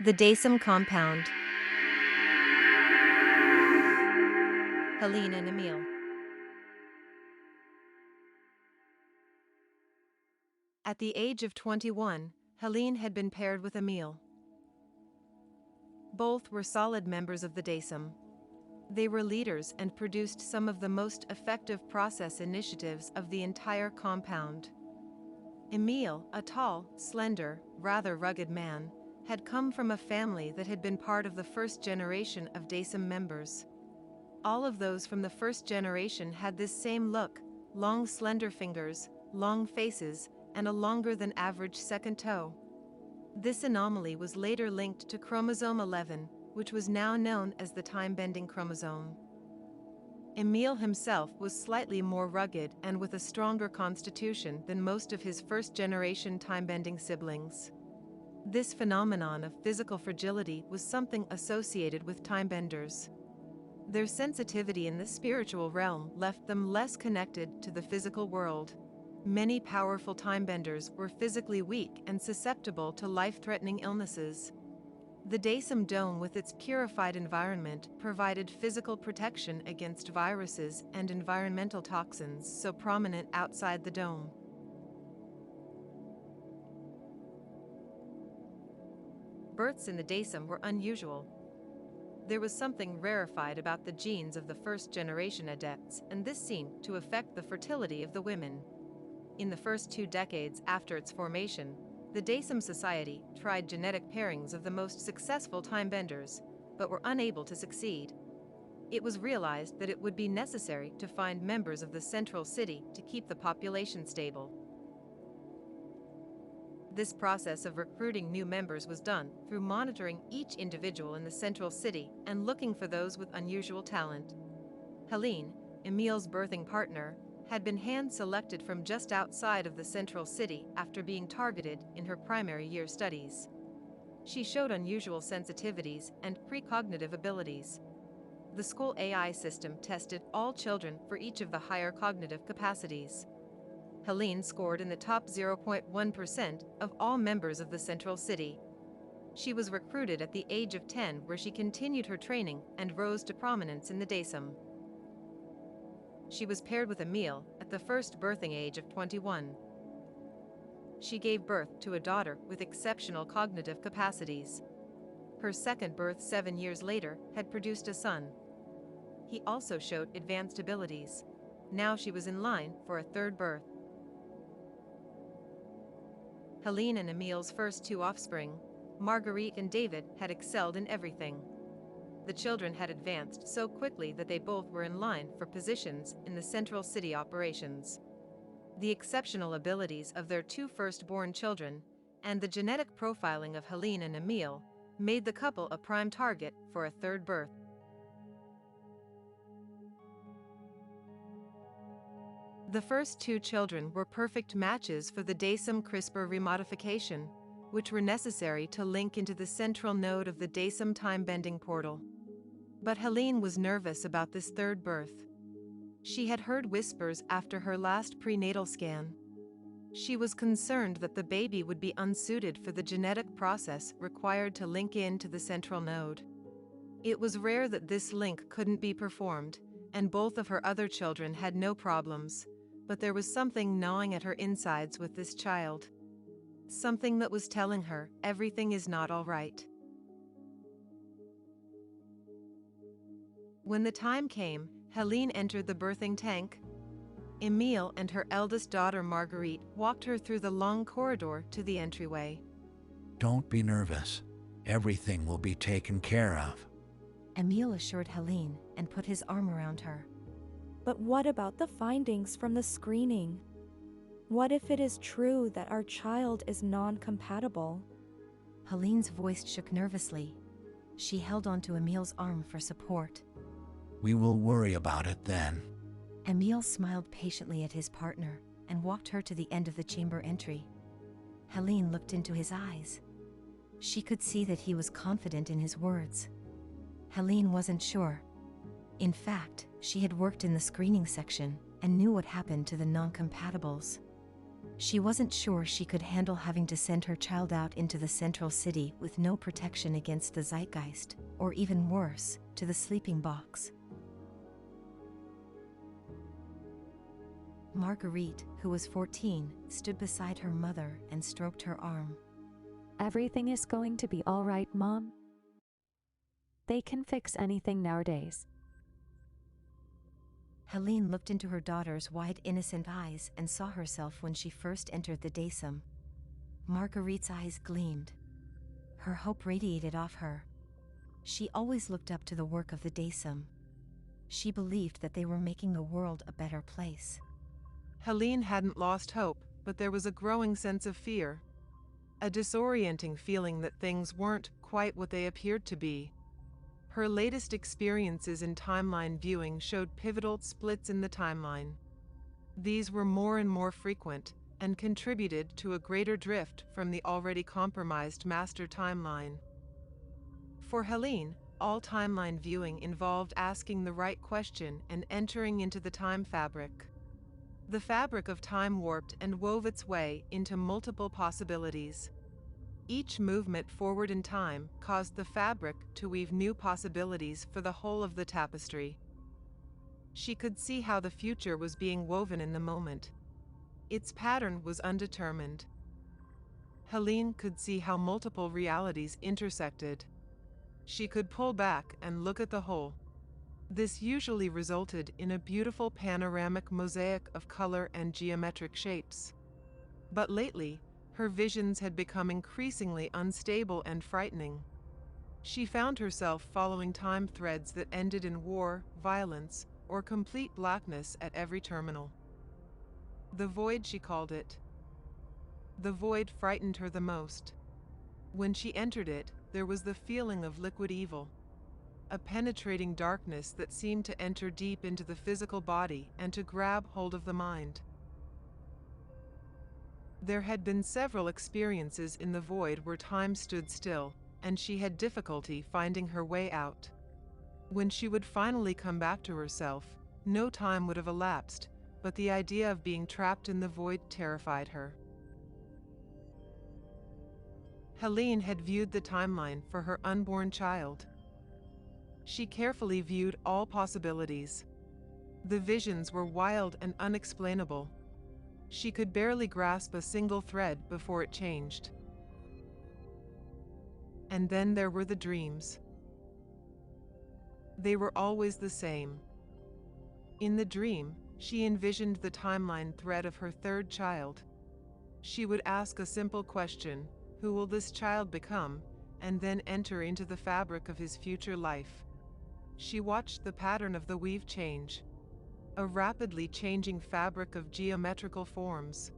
The Daysome compound. Helene and Emile. At the age of 21, Helene had been paired with Emile. Both were solid members of the Daysome. They were leaders and produced some of the most effective process initiatives of the entire compound. Emile, a tall, slender, rather rugged man, had come from a family that had been part of the first generation of Daysome members. All of those from the first generation had this same look: long slender fingers, long faces, and a longer than average second toe. This anomaly was later linked to chromosome 11, which was now known as the time-bending chromosome. Emile himself was slightly more rugged and with a stronger constitution than most of his first-generation time-bending siblings. This phenomenon of physical fragility was something associated with time-benders. Their sensitivity in the spiritual realm left them less connected to the physical world. Many powerful time-benders were physically weak and susceptible to life-threatening illnesses. The Daysome dome with its purified environment provided physical protection against viruses and environmental toxins so prominent outside the dome. Births in the Daysome were unusual. There was something rarefied about the genes of the first-generation adepts, and this seemed to affect the fertility of the women. In the first 2 decades after its formation, the Daysome Society tried genetic pairings of the most successful time-benders, but were unable to succeed. It was realized that it would be necessary to find members of the central city to keep the population stable. This process of recruiting new members was done through monitoring each individual in the central city and looking for those with unusual talent. Helene, Emile's birthing partner, had been hand-selected from just outside of the central city after being targeted in her primary year studies. She showed unusual sensitivities and precognitive abilities. The school AI system tested all children for each of the higher cognitive capacities. Helene scored in the top 0.1% of all members of the central city. She was recruited at the age of 10, where she continued her training and rose to prominence in the Daysome. She was paired with Emile at the first birthing age of 21. She gave birth to a daughter with exceptional cognitive capacities. Her second birth 7 years later had produced a son. He also showed advanced abilities. Now she was in line for a third birth. Helene and Emile's first 2 offspring, Marguerite and David, had excelled in everything. The children had advanced so quickly that they both were in line for positions in the central city operations. The exceptional abilities of their 2 firstborn children, and the genetic profiling of Helene and Emile, made the couple a prime target for a third birth. The first 2 children were perfect matches for the Daysome CRISPR remodification, which were necessary to link into the central node of the Daysome time-bending portal. But Helene was nervous about this third birth. She had heard whispers after her last prenatal scan. She was concerned that the baby would be unsuited for the genetic process required to link into the central node. It was rare that this link couldn't be performed, and both of her other children had no problems, but there was something gnawing at her insides with this child. Something that was telling her everything is not all right. When the time came, Helene entered the birthing tank. Emile and her eldest daughter Marguerite walked her through the long corridor to the entryway. Don't be nervous. Everything will be taken care of. Emile assured Helene and put his arm around her. But what about the findings from the screening? What if it is true that our child is non-compatible? Helene's voice shook nervously. She held onto Emile's arm for support. We will worry about it then. Emile smiled patiently at his partner and walked her to the end of the chamber entry. Helene looked into his eyes. She could see that he was confident in his words. Helene wasn't sure. In fact, she had worked in the screening section and knew what happened to the non-compatibles. She wasn't sure she could handle having to send her child out into the central city with no protection against the zeitgeist, or even worse, to the sleeping box. Marguerite, who was 14, stood beside her mother and stroked her arm. Everything is going to be all right, Mom. They can fix anything nowadays. Helene looked into her daughter's wide, innocent eyes and saw herself when she first entered the Daysome. Marguerite's eyes gleamed. Her hope radiated off her. She always looked up to the work of the Daysome. She believed that they were making the world a better place. Helene hadn't lost hope, but there was a growing sense of fear. A disorienting feeling that things weren't quite what they appeared to be. Her latest experiences in timeline viewing showed pivotal splits in the timeline. These were more and more frequent, and contributed to a greater drift from the already compromised master timeline. For Helene, all timeline viewing involved asking the right question and entering into the time fabric. The fabric of time warped and wove its way into multiple possibilities. Each movement forward in time caused the fabric to weave new possibilities for the whole of the tapestry. She could see how the future was being woven in the moment. Its pattern was undetermined. Helene could see how multiple realities intersected. She could pull back and look at the whole. This usually resulted in a beautiful panoramic mosaic of color and geometric shapes. But lately, her visions had become increasingly unstable and frightening. She found herself following time threads that ended in war, violence, or complete blackness at every terminal. The void, she called it. The void frightened her the most. When she entered it, there was the feeling of liquid evil. A penetrating darkness that seemed to enter deep into the physical body and to grab hold of the mind. There had been several experiences in the void where time stood still, and she had difficulty finding her way out. When she would finally come back to herself, no time would have elapsed, but the idea of being trapped in the void terrified her. Helene had viewed the timeline for her unborn child. She carefully viewed all possibilities. The visions were wild and unexplainable. She could barely grasp a single thread before it changed. And then there were the dreams. They were always the same. In the dream, she envisioned the timeline thread of her third child. She would ask a simple question, who will this child become, and then enter into the fabric of his future life. She watched the pattern of the weave change. A rapidly changing fabric of geometrical forms.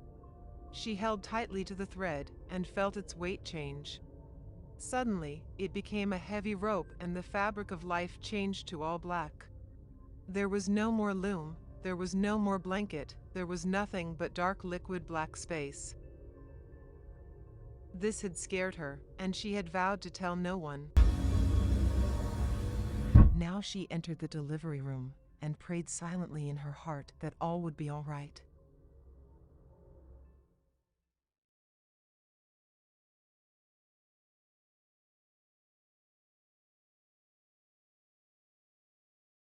She held tightly to the thread and felt its weight change. Suddenly, it became a heavy rope and the fabric of life changed to all black. There was no more loom, there was no more blanket, there was nothing but dark liquid black space. This had scared her, and she had vowed to tell no one. Now she entered the delivery room and prayed silently in her heart that all would be all right.